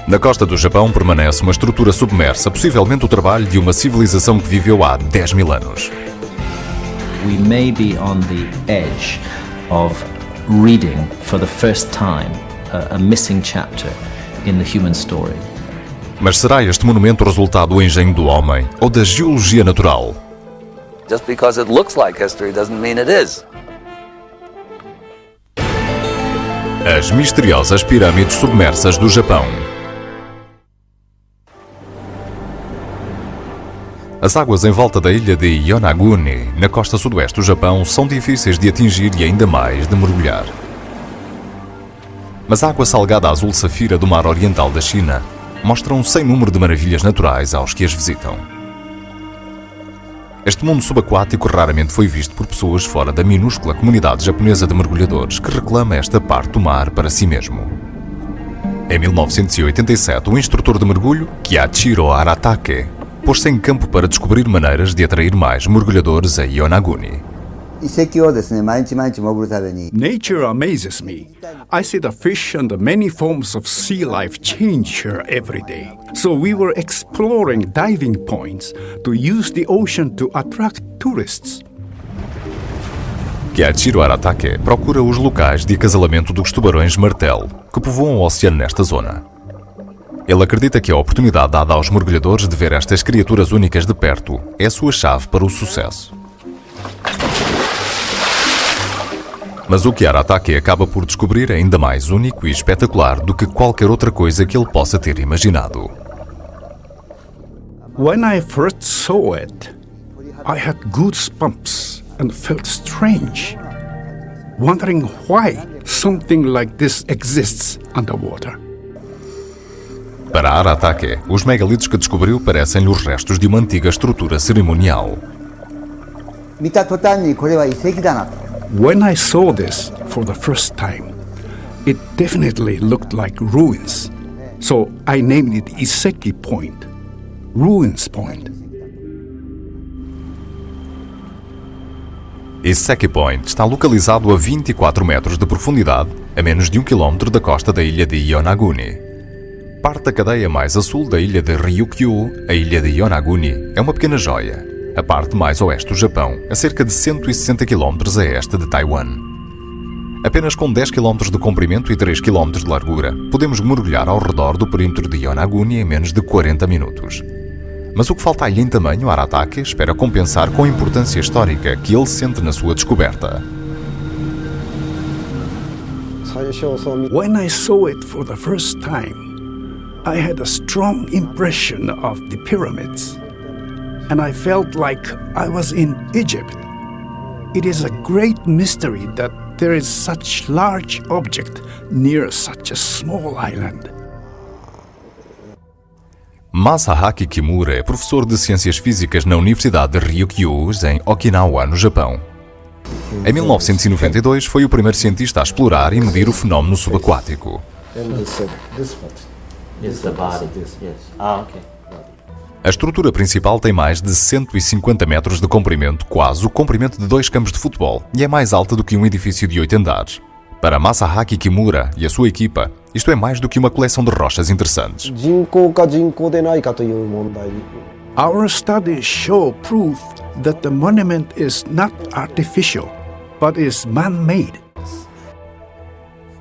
Na costa do Japão permanece uma estrutura submersa, possivelmente o trabalho de uma civilização que viveu há 10 mil anos. We may be on the edge of reading for the first time a missing chapter in the human story. Mas será este monumento o resultado do engenho do homem ou da geologia natural? Just because it looks like history doesn't mean it is. As misteriosas pirâmides submersas do Japão. As águas em volta da ilha de Yonaguni, na costa sudoeste do Japão, são difíceis de atingir e ainda mais de mergulhar. Mas a água salgada azul safira do mar oriental da China mostra um sem número de maravilhas naturais aos que as visitam. Este mundo subaquático raramente foi visto por pessoas fora da minúscula comunidade japonesa de mergulhadores que reclama esta parte do mar para si mesmo. Em 1987, o instrutor de mergulho, Kiachiro Aratake, pôs-se em campo para descobrir maneiras de atrair mais mergulhadores a Yonaguni. Nature amazes me. I see the fish and the many forms of sea life change here every day. So we were exploring diving points to use the ocean to attract tourists. Kiachiro Aratake procura os locais de acasalamento dos tubarões martelo, que povoam o oceano nesta zona. Ele acredita que a oportunidade dada aos mergulhadores de ver estas criaturas únicas de perto é a sua chave para o sucesso. Mas o que Aratake acaba por descobrir é ainda mais único e espetacular do que qualquer outra coisa que ele possa ter imaginado. When I first saw it, I had goosebumps and felt strange, wondering why something like this exists underwater. Para Aratake, os megalitos que descobriu parecem-lhe os restos de uma antiga estrutura cerimonial. When I saw this for the first time, it definitely looked like ruins. So I named it Iseki Point, Ruins Point. Iseki Point está localizado a 24 metros de profundidade, a menos de 1 km da costa da ilha de Yonaguni. Parte da cadeia mais a sul da ilha de Ryukyu, a ilha de Yonaguni, é uma pequena joia, a parte mais oeste do Japão, a cerca de 160 km a este de Taiwan. Apenas com 10 km de comprimento e 3 km de largura, podemos mergulhar ao redor do perímetro de Yonaguni em menos de 40 minutos. Mas o que falta a ilha em tamanho, Aratake espera compensar com a importância histórica que ele sente na sua descoberta. When I saw it for the first time, I had a strong impression of the pyramids, and I felt like I was in Egypt. It is a great mystery that there is such large object near such a small island. Masahaki Kimura é professor de Ciências Físicas na Universidade de Ryukyu, em Okinawa, no Japão. Em 1992, foi o primeiro cientista a explorar e medir o fenómeno subaquático. A estrutura principal tem mais de 150 metros de comprimento, quase o comprimento de 2 campos de futebol, e é mais alta do que um edifício de 8 andares. Para Masahaki Kimura e a sua equipa, isto é mais do que uma coleção de rochas interessantes. Our studies show proof that the monument is not artificial, but is man-made.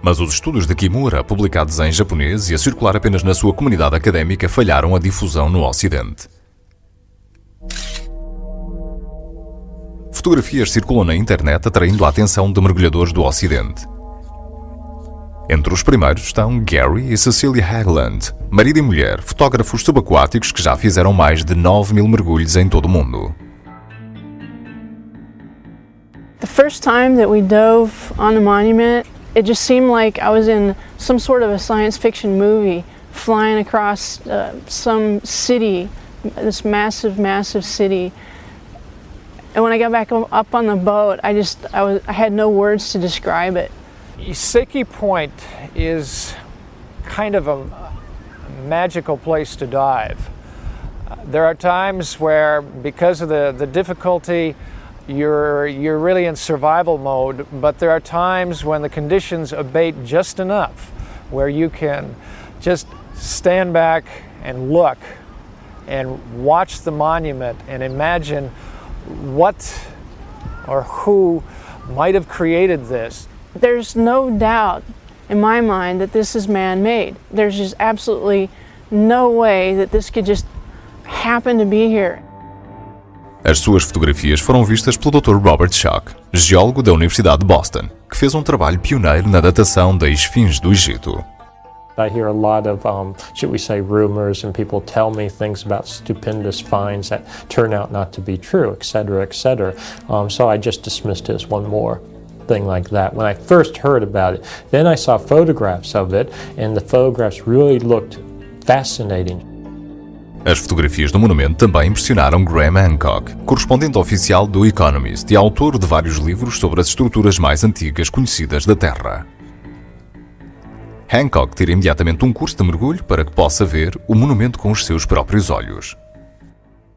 Mas os estudos de Kimura, publicados em japonês e a circular apenas na sua comunidade académica, falharam a difusão no Ocidente. Fotografias circulam na internet atraindo a atenção de mergulhadores do Ocidente. Entre os primeiros estão Gary e Cecilia Haglund, marido e mulher, fotógrafos subaquáticos que já fizeram mais de 9.000 mergulhos em todo o mundo. The first time that we dove on the monument, it just seemed like I was in some sort of a science fiction movie, flying across some city, this massive, massive city. And when I got back up on the boat, I had no words to describe it. Iseki Point is kind of a magical place to dive. There are times where, because of the difficulty, you're really in survival mode, but there are times when the conditions abate just enough where you can just stand back and look and watch the monument and imagine what or who might have created this. There's no doubt in my mind that this is man-made. There's just absolutely no way that this could just happen to be here. As suas fotografias foram vistas pelo Dr. Robert Schoch, geólogo da Universidade de Boston, que fez um trabalho pioneiro na datação da esfinge do Egito. I hear a lot of, should we say, rumors, and people tell me things about stupendous finds that turn out not to be true, etc., etc. So I just dismissed it as one more thing like that. When I first heard about it, then I saw photographs of it, and the photographs really looked fascinating. As fotografias do monumento também impressionaram Graham Hancock, correspondente oficial do Economist e autor de vários livros sobre as estruturas mais antigas conhecidas da Terra. Hancock tira imediatamente um curso de mergulho para que possa ver o monumento com os seus próprios olhos.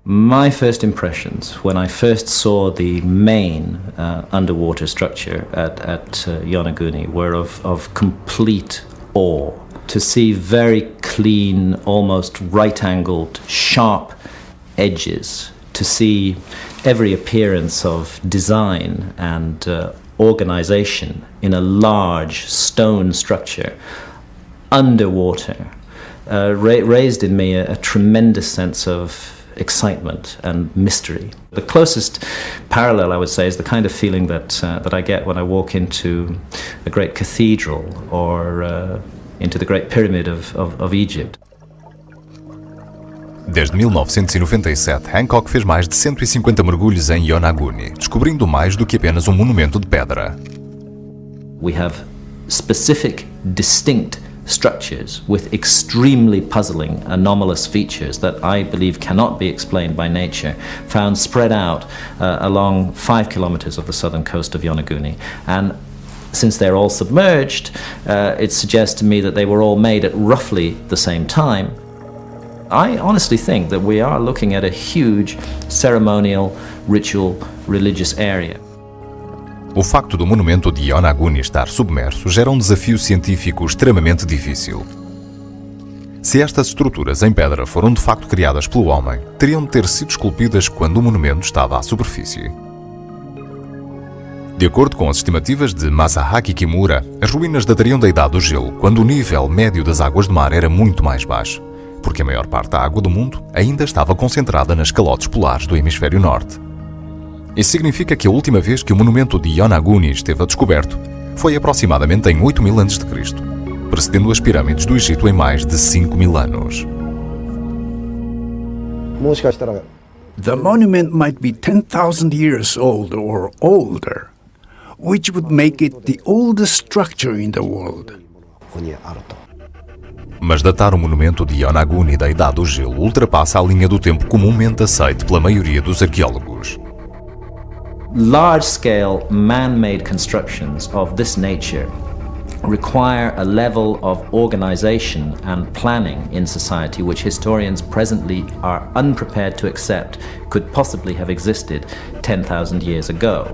My first impressions when I first saw the main underwater structure at Yonaguni were of complete awe. To see very clean, almost right-angled, sharp edges, to see every appearance of design and organization in a large stone structure underwater raised in me a tremendous sense of excitement and mystery. The closest parallel, I would say, is the kind of feeling that I get when I walk into a great cathedral or into the Great Pyramid of Egypt. Desde 1997, Hancock fez mais de 150 mergulhos em Yonaguni, descobrindo mais do que apenas um monumento de pedra. We have specific, distinct structures with extremely puzzling, anomalous features that I believe cannot be explained by nature, found spread out along 5 kilometers of the southern coast of Yonaguni. And since they're all submerged, it suggests to me that they were all made at roughly the same time. I honestly think that we are looking at a huge ceremonial, ritual, religious area. O facto do monumento de Yonaguni estar submerso gera um desafio científico extremamente difícil. Se estas estruturas em pedra foram de facto criadas pelo homem, teriam de ter sido esculpidas quando o monumento estava à superfície. De acordo com as estimativas de Masahaki Kimura, as ruínas datariam da Idade do Gelo, quando o nível médio das águas do mar era muito mais baixo, porque a maior parte da água do mundo ainda estava concentrada nas calotes polares do hemisfério norte. Isso significa que a última vez que o monumento de Yonaguni esteve descoberto foi aproximadamente em 8000 a.C., precedendo as pirâmides do Egito em mais de 5000 anos. The monument might be 10,000 years old or older, which would make it the oldest structure in the world. Mas datar o monumento de Yonaguni da Idade do Gelo ultrapassa a linha do tempo comumente aceite pela maioria dos arqueólogos. Large-scale man-made constructions of this nature require a level of organization and planning in society which historians presently are unprepared to accept could possibly have existed 10,000 years ago.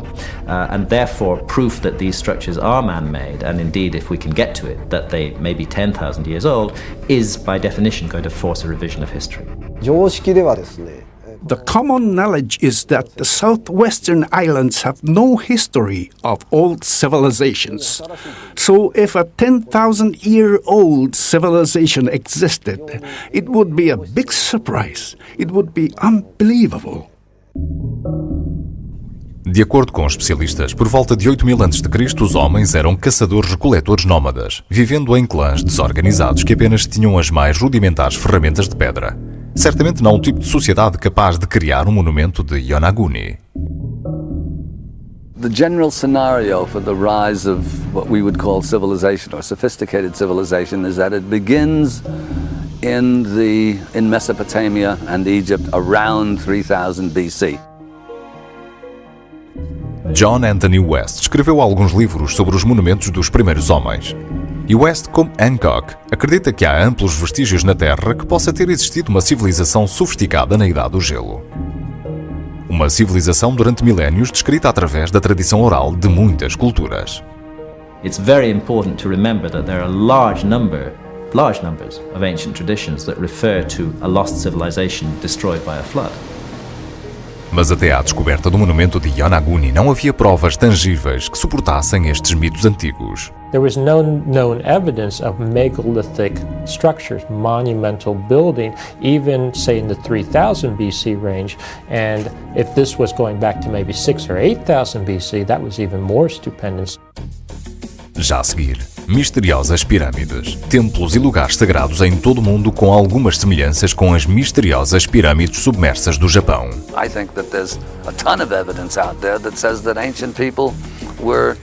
And therefore proof that these structures are man-made, and indeed if we can get to it, that they may be 10,000 years old, is by definition going to force a revision of history. The common knowledge is that the southwestern islands have no history of old civilizations. So if a 10,000-year-old civilization existed, it would be a big surprise. It would be unbelievable. De acordo com especialistas, por volta de 8000 a.C., os homens eram caçadores-recoletores nómadas, vivendo em clãs desorganizados que apenas tinham as mais rudimentares ferramentas de pedra. Certamente não o tipo de sociedade capaz de criar um monumento de Yonaguni. The general scenario for the rise of what we would call civilization or sophisticated civilization is that it begins in Mesopotamia and Egypt around 3000 BC. John Anthony West escreveu alguns livros sobre os monumentos dos primeiros homens. E West, como Hancock, acredita que há amplos vestígios na Terra que possa ter existido uma civilização sofisticada na Idade do Gelo. Uma civilização durante milénios descrita através da tradição oral de muitas culturas. It's very important to remember that there are a large number large numbers of ancient traditions that refer to a lost civilization destroyed by a flood. Mas até à descoberta do monumento de Yonaguni não havia provas tangíveis que suportassem estes mitos antigos. There was no known evidence of megalithic structures, monumental building, even say in the 3000 BC range. And if this was going back to maybe 6,000 or 8,000 BC, that was even more stupendous. Já a seguir, misteriosas pirâmides, templos e lugares sagrados em todo o mundo com algumas semelhanças com as misteriosas pirâmides submersas do Japão. I think that there's a ton of evidence out there that says that ancient people were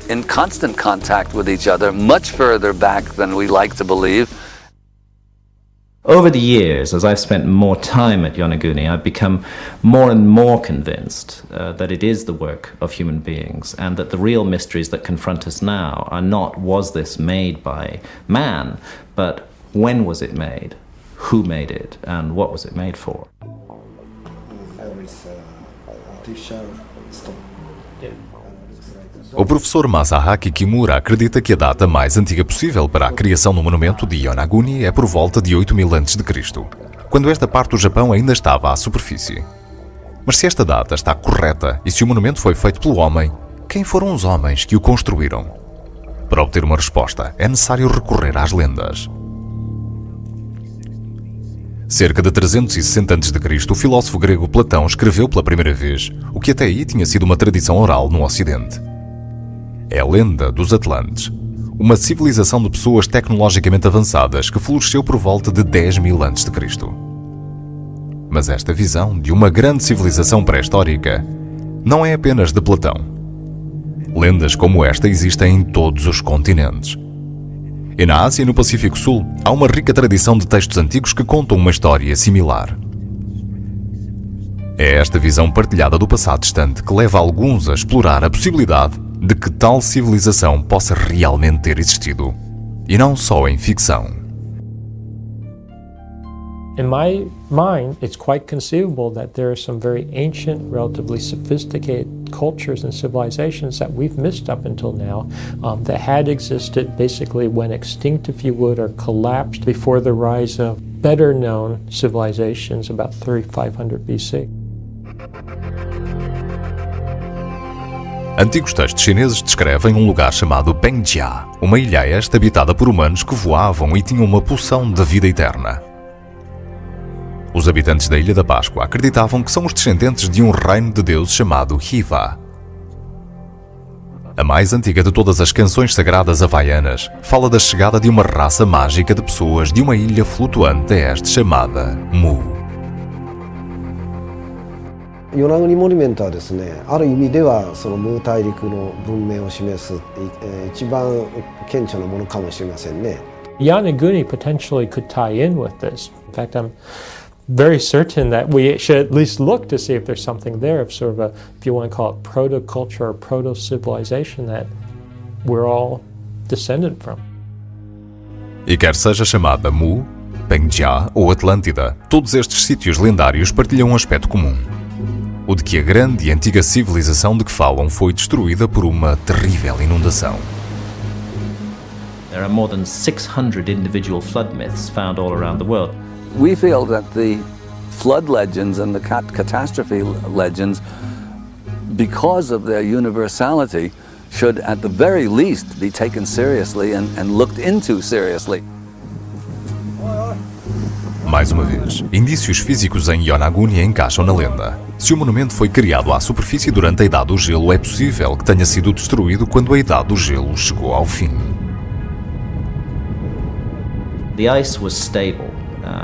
in constant contact with each other, much further back than we like to believe. Over the years, as I've spent more time at Yonaguni, I've become more and more convinced that it is the work of human beings, and that the real mysteries that confront us now are not, was this made by man, but when was it made, who made it, and what was it made for? O professor Masahaki Kimura acredita que a data mais antiga possível para a criação do monumento de Yonaguni é por volta de 8000 a.C., quando esta parte do Japão ainda estava à superfície. Mas se esta data está correta e se o monumento foi feito pelo homem, quem foram os homens que o construíram? Para obter uma resposta, é necessário recorrer às lendas. Cerca de 360 a.C., o filósofo grego Platão escreveu pela primeira vez o que até aí tinha sido uma tradição oral no Ocidente. É a lenda dos Atlantes, uma civilização de pessoas tecnologicamente avançadas que floresceu por volta de 10.000 a.C. Mas esta visão de uma grande civilização pré-histórica não é apenas de Platão. Lendas como esta existem em todos os continentes. E na Ásia e no Pacífico Sul há uma rica tradição de textos antigos que contam uma história similar. É esta visão partilhada do passado distante que leva alguns a explorar a possibilidade de que tal civilização possa realmente ter existido, e não só em ficção. In my mind, it's quite conceivable that there are some very ancient, relatively sophisticated cultures and civilizations that we've missed up until now that had existed basically when extinct, if you would, or collapsed before the rise of better known civilizations about 3500 BC. Antigos textos chineses descrevem um lugar chamado Bengjia, uma ilha a esta habitada por humanos que voavam e tinham uma poção de vida eterna. Os habitantes da Ilha da Páscoa acreditavam que são os descendentes de um reino de Deus chamado Hiva. A mais antiga de todas as canções sagradas havaianas fala da chegada de uma raça mágica de pessoas de uma ilha flutuante a este chamada Mu. 与那国モニュメントはですね、ある意味ではそのムー大陸の文明を示す一番顕著なものかもしれませんね。Yonaguni potentially could tie in with this. In fact, I'm very certain that we should at least look to see if there's something there of sort of a, if you want to call it proto-culture or proto-civilization that we're all descended from. E quer seja chamada Mu, Bengjia ou Atlântida, todos estes sítios lendários partilham um aspecto comum. O de que a grande e antiga civilização de que falam foi destruída por uma terrível inundação. There are more than 600 individual flood myths found all around the world. We feel that the flood legends and the catastrophe legends, because of their universality, should at the very least be taken seriously and looked into seriously. Mais uma vez, indícios físicos em Yonaguni encaixam na lenda. Se o monumento foi criado à superfície durante a Idade do Gelo, é possível que tenha sido destruído quando a Idade do Gelo chegou ao fim. The ice was stable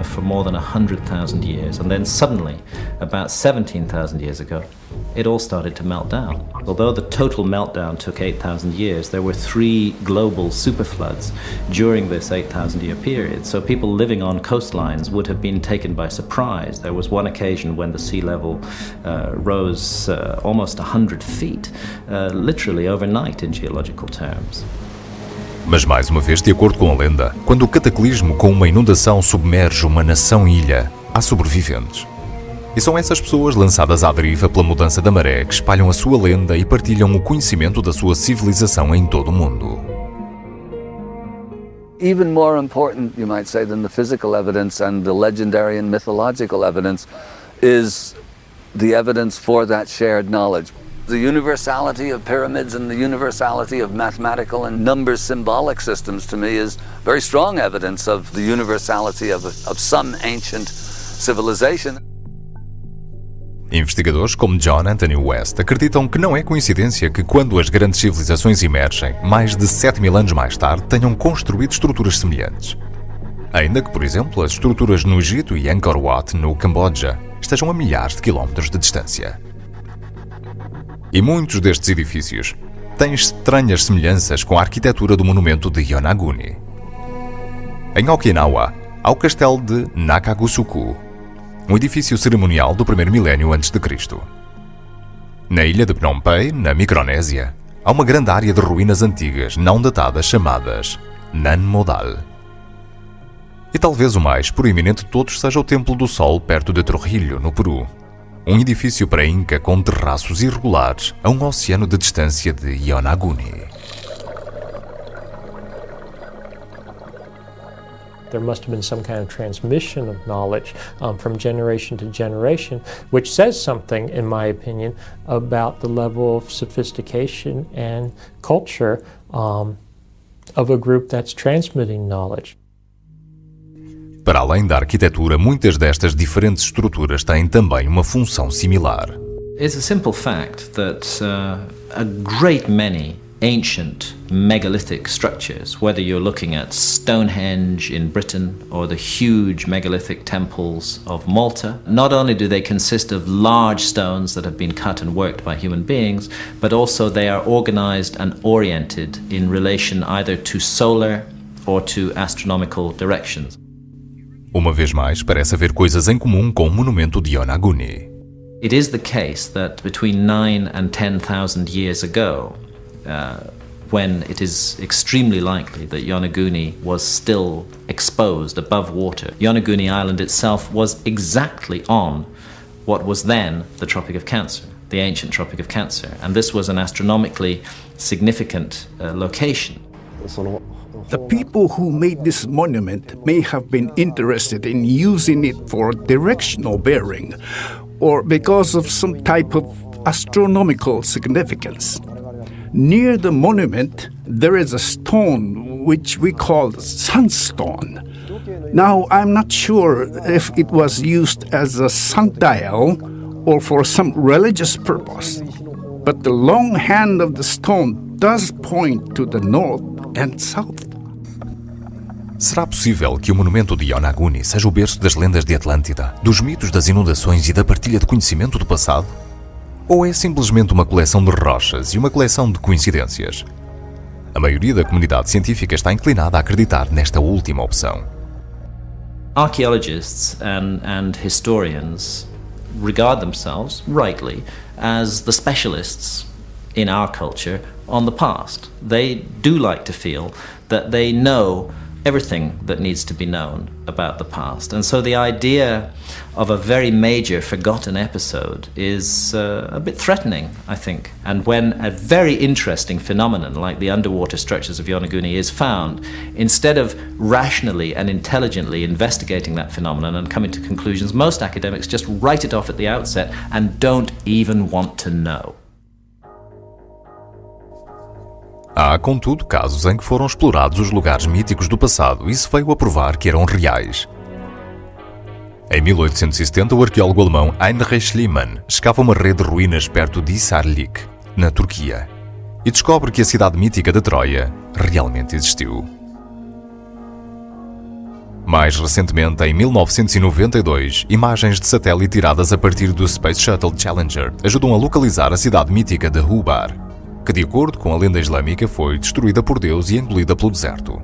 for more than 100,000 years, and then suddenly, about 17,000 years ago, it all started to melt down. Although the total meltdown took 8,000 years, there were 3 global superfloods during this 8,000-year period, so people living on coastlines would have been taken by surprise. There was one occasion when the sea level rose almost 100 feet, literally overnight in geological terms. Mas mais uma vez, de acordo com a lenda, quando o cataclismo com uma inundação submerge uma nação-ilha, há sobreviventes. E são essas pessoas lançadas à deriva pela mudança da maré que espalham a sua lenda e partilham o conhecimento da sua civilização em todo o mundo. Even more important, you might say, than the physical evidence and the legendary and mythological evidence is the evidence for that shared knowledge. The universality of pyramids and the universality of mathematical and number symbolic systems, to me, is very strong evidence of the universality of some ancient civilization. Investigadores como John Anthony West acreditam que não é coincidência que, quando as grandes civilizações emergem, mais de 7.000 anos mais tarde, tenham construído estruturas semelhantes. Ainda que, por exemplo, as estruturas no Egito e Angkor Wat, no Camboja, estejam a milhares de quilómetros de distância. E muitos destes edifícios têm estranhas semelhanças com a arquitetura do monumento de Yonaguni. Em Okinawa, há o castelo de Nakagusuku, um edifício cerimonial do primeiro milénio a.C. Na ilha de Phnom Penh, na Micronésia, há uma grande área de ruínas antigas não datadas chamadas Nan Modal. E talvez o mais proeminente de todos seja o Templo do Sol perto de Trujillo, no Peru. Um edifício pré-inca com terraços irregulares a um oceano de distância de Yonaguni. There must have been some kind of transmission of knowledge from generation to generation, which says something, in my opinion, about the level of sophistication and culture of a group that's transmitting knowledge. Para além da arquitetura, muitas destas diferentes estruturas têm também uma função similar. It's a simple fact that a great many ancient megalithic structures, whether you're looking at Stonehenge in Britain or the huge megalithic temples of Malta, not only do they consist of large stones that have been cut and worked by human beings, but also they are organized and oriented in relation either to solar or to astronomical directions. Uma vez mais, parece haver coisas em comum com o monumento de Yonaguni. It is the case that between 9 and 10,000 years ago, when it is extremely likely that Yonaguni was still exposed above water, Yonaguni Island itself was exactly on what was then the Tropic of Cancer, the ancient Tropic of Cancer, and this was an astronomically significant location. The people who made this monument may have been interested in using it for directional bearing or because of some type of astronomical significance. Near the monument, there is a stone which we call sunstone. Now, I'm not sure if it was used as a sundial or for some religious purpose, but the long hand of the stone does point to the north and south. Será possível que o monumento de Yonaguni seja o berço das lendas de Atlântida, dos mitos das inundações e da partilha de conhecimento do passado? Ou é simplesmente uma coleção de rochas e uma coleção de coincidências? A maioria da comunidade científica está inclinada a acreditar nesta última opção. Archaeologists and historians regard themselves, rightly, as the specialists in our culture on the past. They do like to feel that they know everything that needs to be known about the past. And so the idea of a very major forgotten episode is a bit threatening, I think. And when a very interesting phenomenon like the underwater structures of Yonaguni is found, instead of rationally and intelligently investigating that phenomenon and coming to conclusions, most academics just write it off at the outset and don't even want to know. Há, contudo, casos em que foram explorados os lugares míticos do passado e se veio a provar que eram reais. Em 1870, o arqueólogo alemão Heinrich Schliemann escava uma rede de ruínas perto de Hisarlik, na Turquia, e descobre que a cidade mítica de Troia realmente existiu. Mais recentemente, em 1992, imagens de satélite tiradas a partir do Space Shuttle Challenger ajudam a localizar a cidade mítica de Hubar, que, de acordo com a lenda islâmica, foi destruída por Deus e engolida pelo deserto.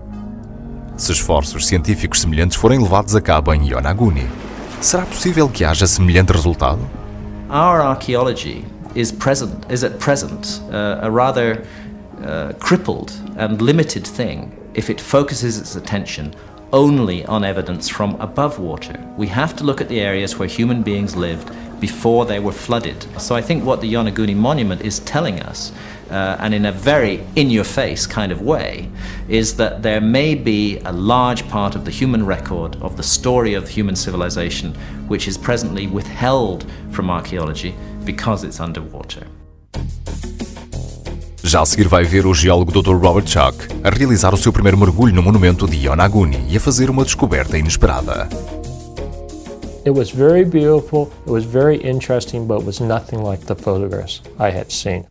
Se esforços científicos semelhantes forem levados a cabo em Yonaguni, será possível que haja semelhante resultado? Our archaeology is at present a rather crippled and limited thing if it focuses its attention only on evidence from above water. We have to look at the areas where human beings lived before they were flooded. So I think what the Yonaguni Monument is telling us, and in a very in-your-face kind of way, is that there may be a large part of the human record, of the story of human civilization, which is presently withheld from archaeology because it's underwater. Já a seguir vai ver o geólogo Dr. Robert Schoch a realizar o seu primeiro mergulho no monumento de Yonaguni e a fazer uma descoberta inesperada. It was very beautiful, it was very interesting, but it was nothing like the photographs I had seen.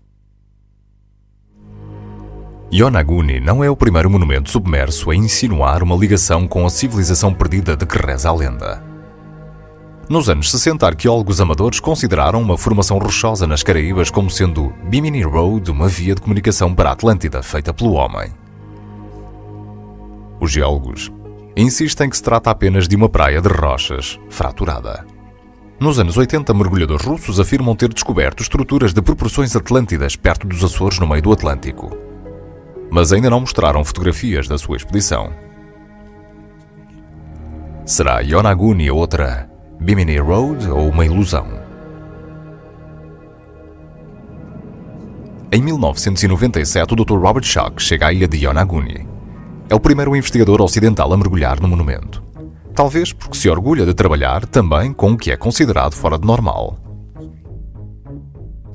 Yonaguni não é o primeiro monumento submerso a insinuar uma ligação com a civilização perdida de que reza a lenda. Nos anos 60, arqueólogos amadores consideraram uma formação rochosa nas Caraíbas como sendo Bimini Road uma via de comunicação para a Atlântida feita pelo homem. Os geólogos insistem que se trata apenas de uma praia de rochas fraturada. Nos anos 80, mergulhadores russos afirmam ter descoberto estruturas de proporções atlântidas perto dos Açores no meio do Atlântico. Mas ainda não mostraram fotografias da sua expedição. Será Yonaguni a outra Bimini Road ou uma ilusão? Em 1997, o Dr. Robert Schoch chega à ilha de Yonaguni. É o primeiro investigador ocidental a mergulhar no monumento. Talvez porque se orgulha de trabalhar também com o que é considerado fora de normal.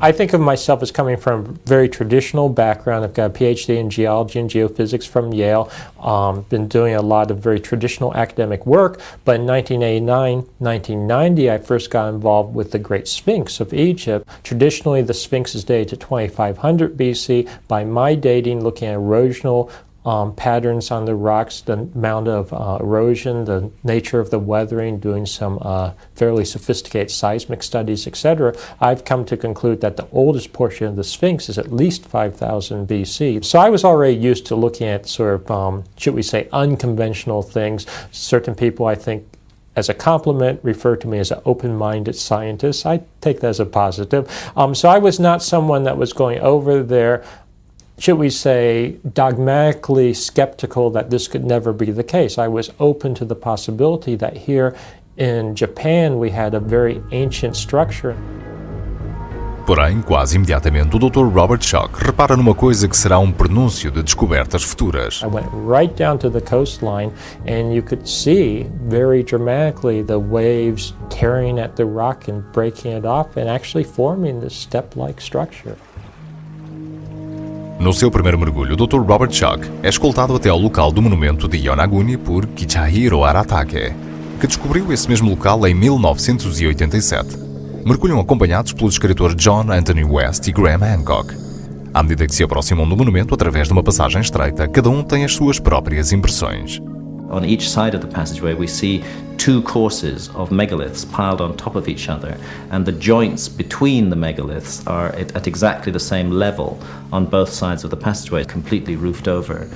I think of myself as coming from a very traditional background. I've got a PhD in geology and geophysics from Yale. Been doing a lot of very traditional academic work. But in 1989, 1990, I first got involved with the Great Sphinx of Egypt. Traditionally, the Sphinx is dated to 2500 BC. By my dating, looking at erosional patterns on the rocks, the amount of erosion, the nature of the weathering, doing some fairly sophisticated seismic studies, etc., I've come to conclude that the oldest portion of the Sphinx is at least 5000 BC. So I was already used to looking at sort of, should we say, unconventional things. Certain people, I think, as a compliment, refer to me as an open-minded scientist. I take that as a positive. So I was not someone that was going over there, should we say, dogmatically skeptical that this could never be the case. I was open to the possibility that here in Japan we had a very ancient structure. Porém, quase imediatamente, o Dr. Robert Schoch repara numa coisa que será um prenúncio de descobertas futuras. I went right down to the coastline and you could see very dramatically the waves tearing at the rock and breaking it off and actually forming this step-like structure. No seu primeiro mergulho, o Dr. Robert Schoch é escoltado até ao local do monumento de Yonaguni por Kichahiro Aratake, que descobriu esse mesmo local em 1987. Mergulham acompanhados pelos escritores John Anthony West e Graham Hancock. À medida que se aproximam do monumento através de uma passagem estreita, cada um tem as suas próprias impressões. On each side of the passageway we see two courses of megaliths piled on top of each other, and the joints between the megaliths are at exactly the same level on both sides of the passageway, completely roofed over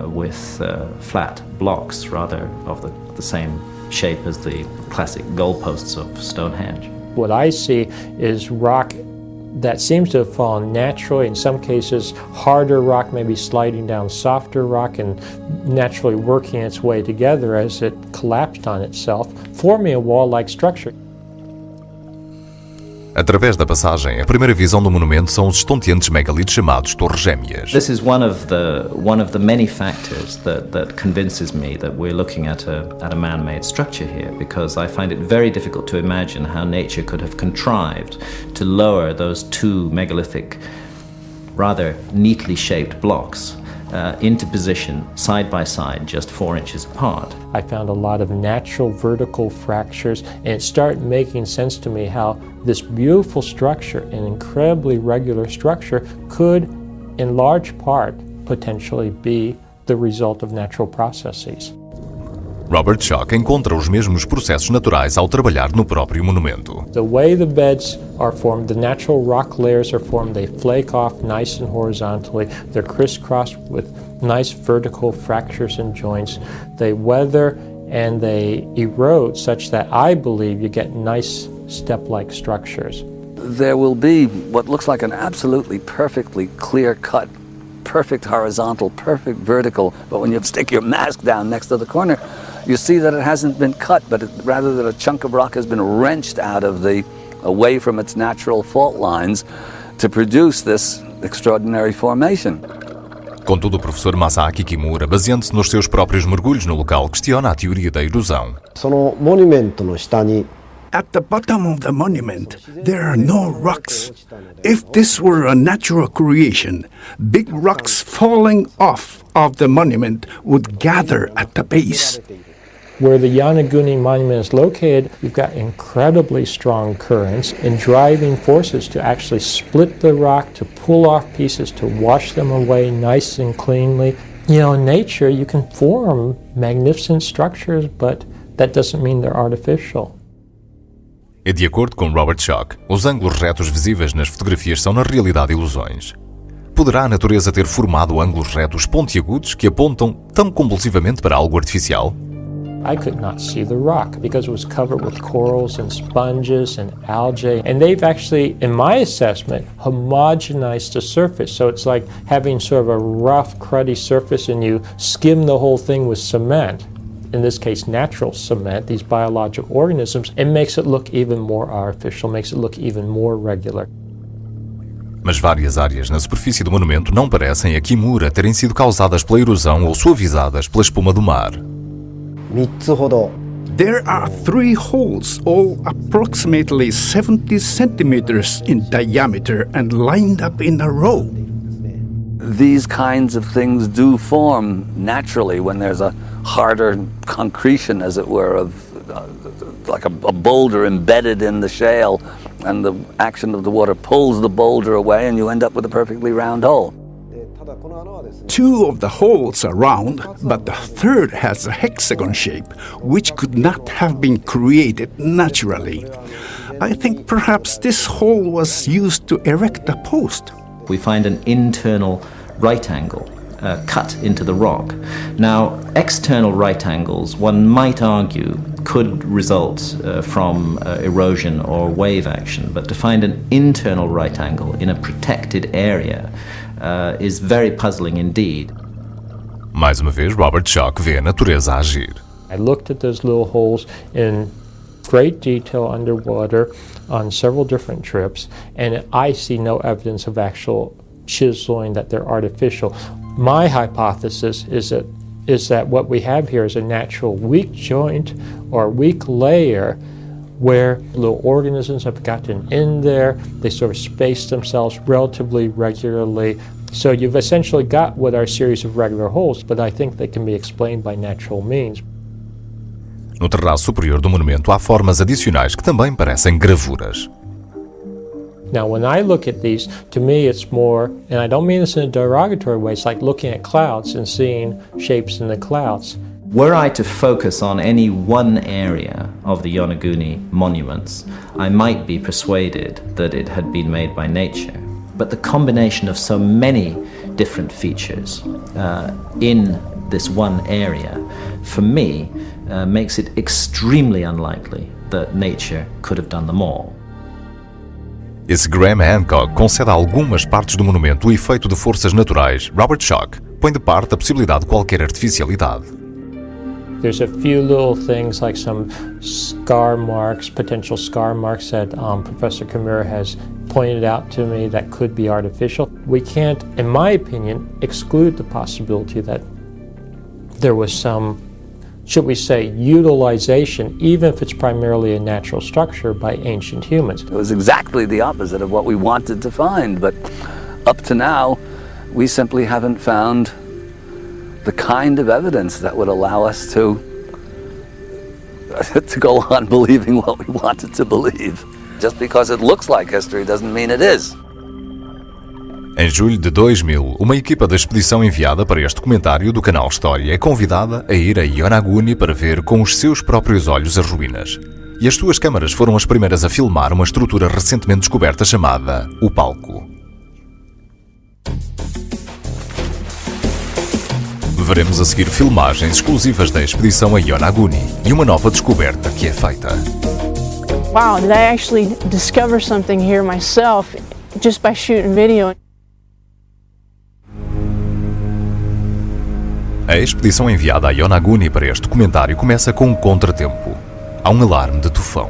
with flat blocks, rather of the same shape as the classic goalposts of Stonehenge. What I see is rock that seems to have fallen naturally. In some cases, harder rock maybe sliding down softer rock and naturally working its way together as it collapsed on itself, forming a wall-like structure. Através da passagem, a primeira visão do monumento são os estonteantes megalitos chamados Torres Gêmeas. This is one of the many factors that convinces me that we're looking at a man-made structure here, because I find it very difficult to imagine how nature could have contrived to lower those two megalithic, rather neatly shaped blocks into position side by side, just 4 inches apart. I found a lot of natural vertical fractures, and it started making sense to me how this beautiful structure, an incredibly regular structure, could, in large part, potentially be the result of natural processes. Robert Schoch encontra os mesmos processos naturais ao trabalhar no próprio monumento. The way the beds are formed, the natural rock layers are formed, they flake off nice and horizontally, they're crisscrossed with nice vertical fractures and joints, they weather and they erode such that I believe you get nice step-like structures. There will be what looks like an absolutely perfectly clear-cut, perfect horizontal, perfect vertical, but when you stick your mask down next to the corner, you see that it hasn't been cut, but rather that a chunk of rock has been wrenched out of the away from its natural fault lines to produce this extraordinary formation. Contudo, o professor Masaaki Kimura, baseando-se nos seus próprios mergulhos no local, questiona a teoria da erosão. そのモニュメントの下に At the bottom of the monument, there are no rocks. If this were a natural creation, big rocks falling off of the monument would gather at the base. Where the Yonaguni Monument is located, you've got incredibly strong currents and driving forces to actually split the rock, to pull off pieces, to wash them away nice and cleanly. You know, in nature, you can form magnificent structures, but that doesn't mean they're artificial. E de acordo com Robert Schoch, os ângulos retos visíveis nas fotografias são na realidade ilusões. Poderá a natureza ter formado ângulos retos pontiagudos que apontam tão compulsivamente para algo artificial? I could not see the rock because it was covered with corals and sponges and algae. And they've actually, in my assessment, homogenized the surface. So it's like having sort of a rough, cruddy surface and you skim the whole thing with cement. In this case, natural cement, these biological organisms, it makes it look even more artificial, makes it look even more regular. Mas várias áreas na superfície do monumento não parecem a Kimura terem sido causadas pela erosão ou suavizadas pela espuma do mar. 3つほど There are 3 holes, all approximately 70 centimeters in diameter and lined up in a row. These kinds of things do form naturally when there's a harder concretion, as it were, of like a boulder embedded in the shale, and the action of the water pulls the boulder away and you end up with a perfectly round hole. 2 of the holes are round, but the third has a hexagon shape, which could not have been created naturally. I think perhaps this hole was used to erect a post. We find an internal right angle cut into the rock. Now, external right angles, one might argue, could result from erosion or wave action, but to find an internal right angle in a protected area is very puzzling indeed. Mais uma vez, Robert Schoch vê a natureza a agir. I looked at those little holes in great detail underwater on several different trips, and I see no evidence of actual chiseling, that they're artificial. My hypothesis is that what we have here is a natural weak joint or weak layer where little organisms have gotten in there, they sort of space themselves relatively regularly. So you've essentially got what are a series of regular holes, but I think they can be explained by natural means. No terraço superior do monumento há formas adicionais que também parecem gravuras. Now, when I look at these, to me it's more, and I don't mean this in a derogatory way, it's like looking at clouds and seeing shapes in the clouds. Were I to focus on any one area of the Yonaguni monuments, I might be persuaded that it had been made by nature. But the combination of so many different features in this one area, for me, makes it extremely unlikely that nature could have done them all. Esse Graham Hancock concede a algumas partes do monumento o efeito de forças naturais. Robert Schoch põe de parte a possibilidade de qualquer artificialidade. There's a few little things like some scar marks, potential scar marks that Professor Kimura has pointed out to me that could be artificial. We can't, in my opinion, exclude the possibility that there was some, should we say, utilization, even if it's primarily a natural structure, by ancient humans. It was exactly the opposite of what we wanted to find, but up to now, we simply haven't found the kind of evidence that would allow us to go on believing what we wanted to believe. Just because it looks like history doesn't mean it is. Em julho de 2000, uma equipa da expedição enviada para este documentário do canal História é convidada a ir a Yonaguni para ver com os seus próprios olhos as ruínas. E as suas câmaras foram as primeiras a filmar uma estrutura recentemente descoberta chamada o Palco. Veremos a seguir filmagens exclusivas da expedição a Yonaguni e uma nova descoberta que é feita. Wow, did I actually discover something here myself just by shooting video? A expedição enviada a Yonaguni para este documentário começa com um contratempo. Há um alarme de tufão.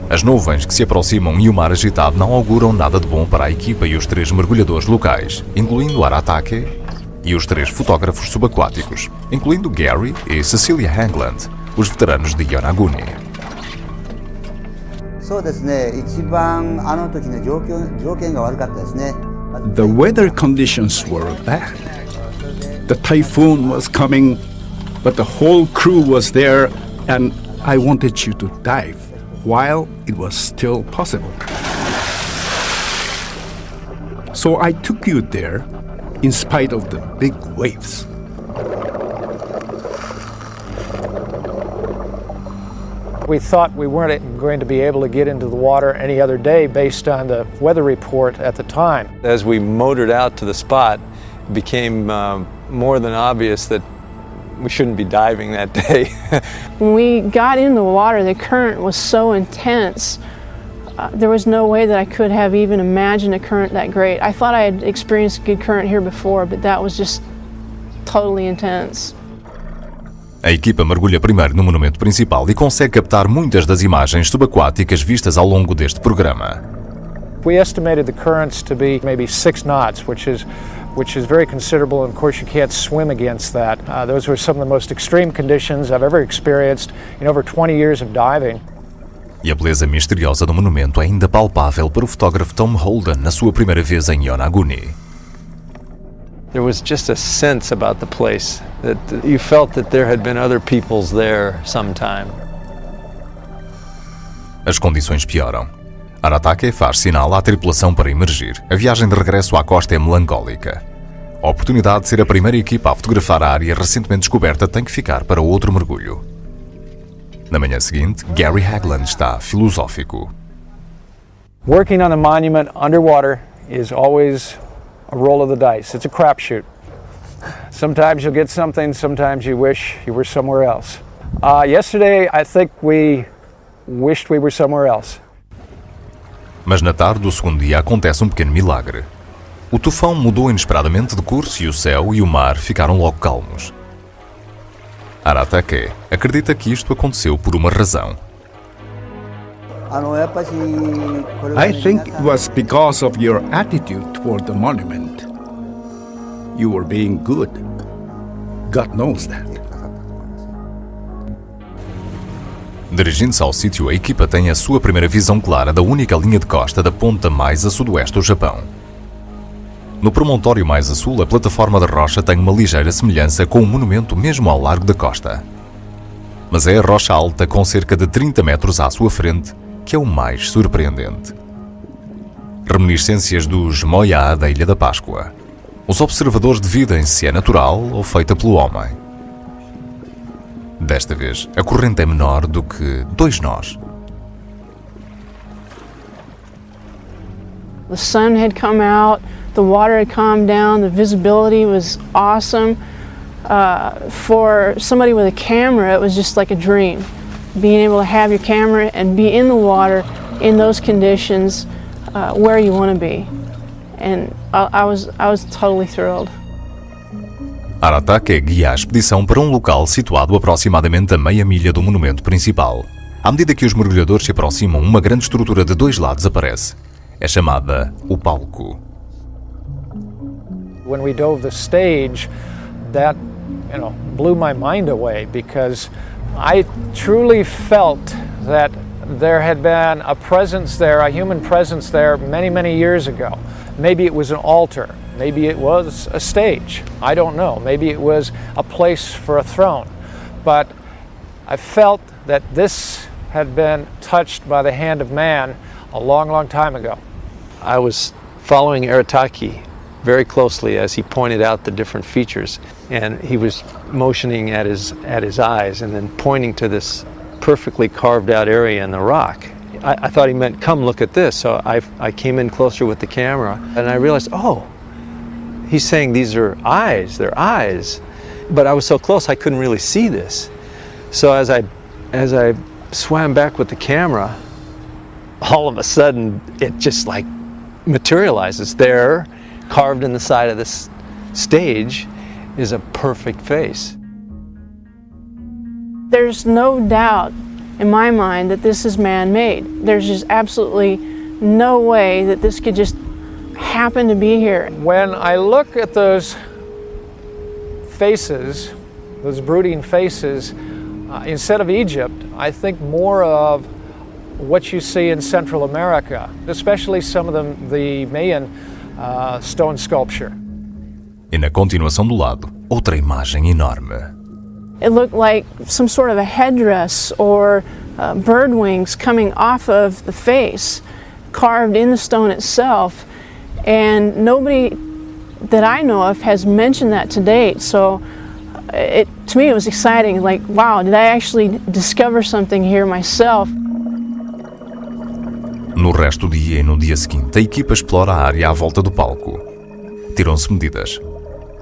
As nuvens que se aproximam e o mar agitado não auguram nada de bom para a equipa e os 3 mergulhadores locais, incluindo Aratake e os 3 fotógrafos subaquáticos, incluindo Gary e Cecilia Hangland, os veteranos de Yonaguni. そうですね、一番あの時の条件が悪かったですね。 The weather conditions were bad. The typhoon was coming, but the whole crew was there, and I wanted you to dive while it was still possible. So I took you there in spite of the big waves. We thought we weren't going to be able to get into the water any other day based on the weather report at the time. As we motored out to the spot, it became more than obvious that we shouldn't be diving that day. When we got in the water, the current was so intense. There was no way that I could have even imagined a current that great. I thought I had experienced a good current here before, but that was just totally intense. A equipa mergulha primeiro no monumento principal e consegue captar muitas das imagens subaquáticas vistas ao longo deste programa. We estimated the currents to be maybe 6 knots, which is very considerable, and of course you can't swim against that. Those were some of the most extreme conditions I've ever experienced in over 20 years of diving. E a beleza misteriosa do monumento é ainda palpável para o fotógrafo Tom Holden na sua primeira vez em Yonaguni. There was just a sense about the place that you felt that there had been other peoples there sometime. As condições pioram. Aratake faz sinal à tripulação para emergir. A viagem de regresso à costa é melancólica. A oportunidade de ser a primeira equipa a fotografar a área recentemente descoberta tem que ficar para outro mergulho. Na manhã seguinte, Gary Hagland está filosófico. Working on a monument underwater is always a roll of the dice. It's a crapshoot. Sometimes you'll get something, sometimes you wish you were somewhere else. Yesterday, I think we wished we were somewhere else. Mas na tarde do segundo dia acontece um pequeno milagre. O tufão mudou inesperadamente de curso e o céu e o mar ficaram logo calmos. Aratake acredita que isto aconteceu por uma razão. I think it was because of your attitude toward the monument. You were being good. God knows that. Dirigindo-se ao sítio, a equipa tem a sua primeira visão clara da única linha de costa da ponta mais a sudoeste do Japão. No promontório mais a sul, a plataforma de rocha tem uma ligeira semelhança com o monumento mesmo ao largo da costa. Mas é a rocha alta com cerca de 30 metros à sua frente que é o mais surpreendente. Reminiscências dos Moia da Ilha da Páscoa. Os observadores dividem se é natural ou feita pelo homem. Desta vez, a corrente é menor do que 2 nós. The sun had come out, the water had calmed down, the visibility was awesome. For somebody with a camera, it was just like a dream. Being able to have your camera and be in the water in those conditions where you want to be. And I was totally thrilled. Aratake guia a expedição para um local situado aproximadamente a meia milha do monumento principal. À medida que os mergulhadores se aproximam, uma grande estrutura de 2 lados aparece. É chamada o palco. When we dove the stage, that blew my mind away because I truly felt that there had been a presence there, a human presence there many, many years ago. Maybe it was an altar, maybe it was a stage, I don't know. Maybe it was a place for a throne. But I felt that this had been touched by the hand of man a long, long time ago. I was following Aratake very closely as he pointed out the different features, and he was motioning at his eyes and then pointing to this perfectly carved out area in the rock. I thought he meant, come look at this, so I came in closer with the camera and I realized, oh, he's saying these are eyes, they're eyes. But I was so close I couldn't really see this. So as I swam back with the camera, all of a sudden it just like materializes. There, carved in the side of this stage, is a perfect face. There's no doubt in my mind, that this is man-made. There's just absolutely no way that this could just happen to be here. When I look at those faces, those brooding faces, instead of Egypt, I think more of what you see in Central America, especially some of the Mayan stone sculpture. E na continuação do lado, outra imagem enorme. It looked like some sort of a headdress or bird wings coming off of the face, carved in the stone itself, and nobody that I know of has mentioned that to date. So to me it was exciting, like, wow, did I actually discover something here myself? No resto do dia e no dia seguinte, a equipa explora a área à volta do palco. Tiram-se medidas.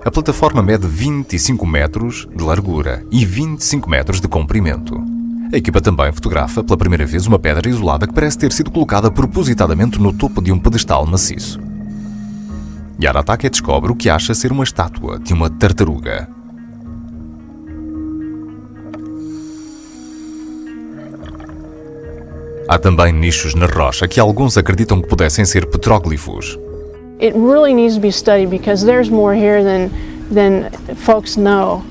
A plataforma mede 25 metros de largura e 25 metros de comprimento. A equipa também fotografa pela primeira vez uma pedra isolada que parece ter sido colocada propositadamente no topo de um pedestal maciço. E Aratake descobre o que acha ser uma estátua de uma tartaruga. Há também nichos na rocha que alguns acreditam que pudessem ser petróglifos. It really needs to be studied because there's more here than folks know.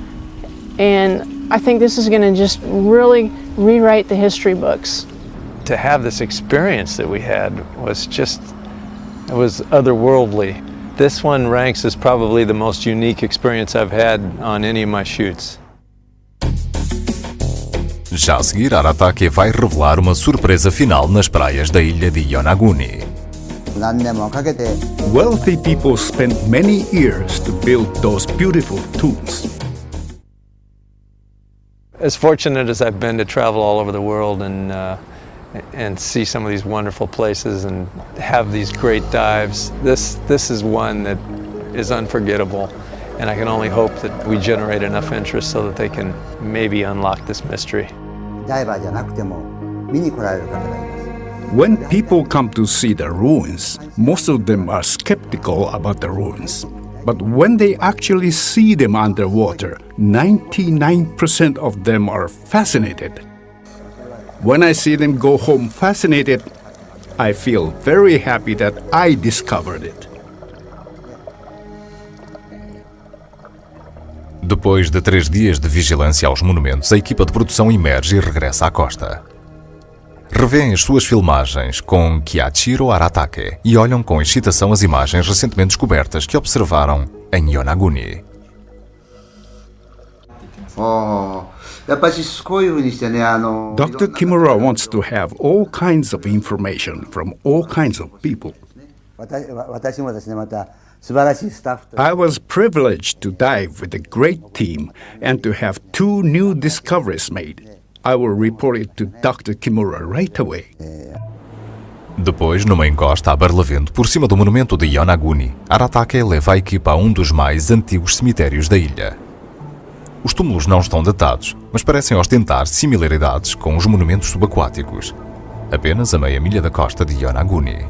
And I think this is going to just really rewrite the history books. To have this experience that we had was just, it was otherworldly. This one ranks as probably the most unique experience I've had on any of my shoots. Já a seguir, Aratake vai revelar uma surpresa final nas praias da ilha de Yonaguni. Wealthy people spent many years to build those beautiful tombs. As fortunate as I've been to travel all over the world and see some of these wonderful places and have these great dives, this is one that is unforgettable. And I can only hope that we generate enough interest so that they can maybe unlock this mystery. When people come to see the ruins, most of them are skeptical about the ruins. But when they actually see them underwater, 99% of them are fascinated. When I see them go home fascinated, I feel very happy that I discovered it. Depois de 3 dias de vigilância aos monumentos, a equipa de produção emerge e regressa à costa. Revêem as suas filmagens com Kiichiro Aratake e olham com excitação as imagens recentemente descobertas que observaram em Yonaguni. Dr. Kimura wants to have all kinds of information from all kinds of people. I was privileged to dive with a great team and to have 2 new discoveries made. I will report it to Dr. Kimura right away. Depois, numa encosta a Barlavento, por cima do monumento de Yonaguni, Aratake leva a equipa a um dos mais antigos cemitérios da ilha. Os túmulos não estão datados, mas parecem ostentar similaridades com os monumentos subaquáticos, apenas a meia milha da costa de Yonaguni.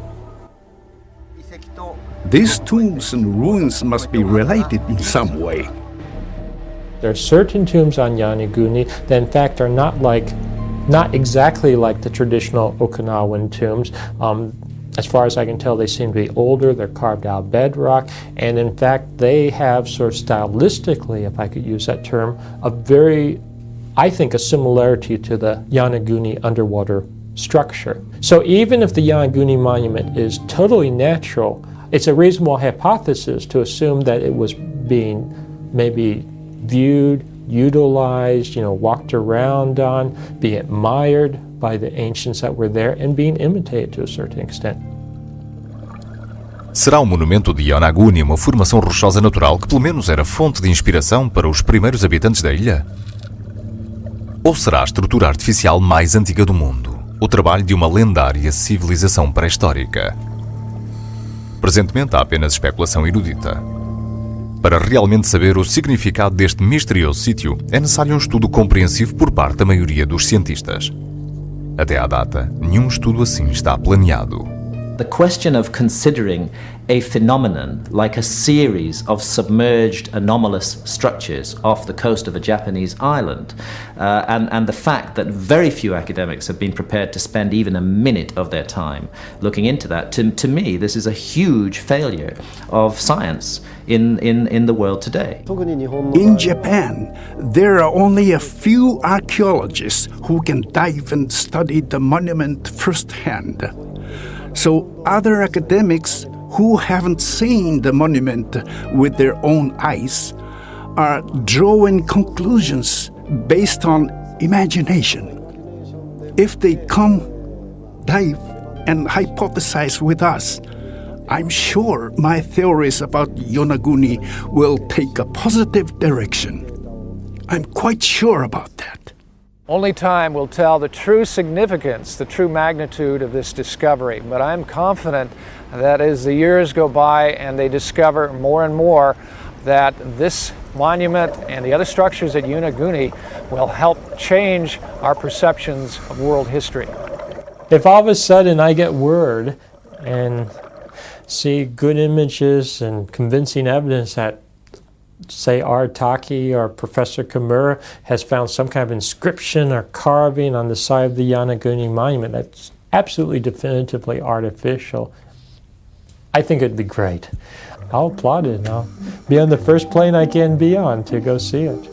These tombs and ruins must be related in some way. There are certain tombs on Yonaguni that in fact are not exactly like the traditional Okinawan tombs. As far as I can tell, they seem to be older, they're carved out of bedrock, and in fact they have sort of stylistically, if I could use that term, I think a similarity to the Yonaguni underwater structure. So even if the Yonaguni monument is totally natural, it's a reasonable hypothesis to assume that it was being maybe viewed, utilized, walked around on, being admired by the ancients that were there, and being imitated to a certain extent. Será o monumento de Yonaguni uma formação rochosa natural que pelo menos era fonte de inspiração para os primeiros habitantes da ilha? Ou será a estrutura artificial mais antiga do mundo, o trabalho de uma lendária civilização pré-histórica? Presentemente há apenas especulação erudita. Para realmente saber o significado deste misterioso sítio, é necessário um estudo compreensivo por parte da maioria dos cientistas. Até à data, nenhum estudo assim está planeado. the question of considering a phenomenon like a series of submerged anomalous structures off the coast of a Japanese island, and the fact that very few academics have been prepared to spend even a minute of their time looking into that, to me, this is a huge failure of science in the world today. In Japan, there are only a few archaeologists who can dive and study the monument firsthand. So other academics who haven't seen the monument with their own eyes are drawing conclusions based on imagination. If they come, dive, and hypothesize with us, I'm sure my theories about Yonaguni will take a positive direction. I'm quite sure about that. Only time will tell the true significance, the true magnitude of this discovery, but I'm confident that as the years go by and they discover more and more, that this monument and the other structures at Yonaguni will help change our perceptions of world history. If all of a sudden I get word and see good images and convincing evidence that, say, Arataki or Professor Kimura has found some kind of inscription or carving on the side of the Yonaguni monument that's absolutely definitively artificial, I think it'd be great. I'll applaud it, and I'll be on the first plane I can be on to go see it.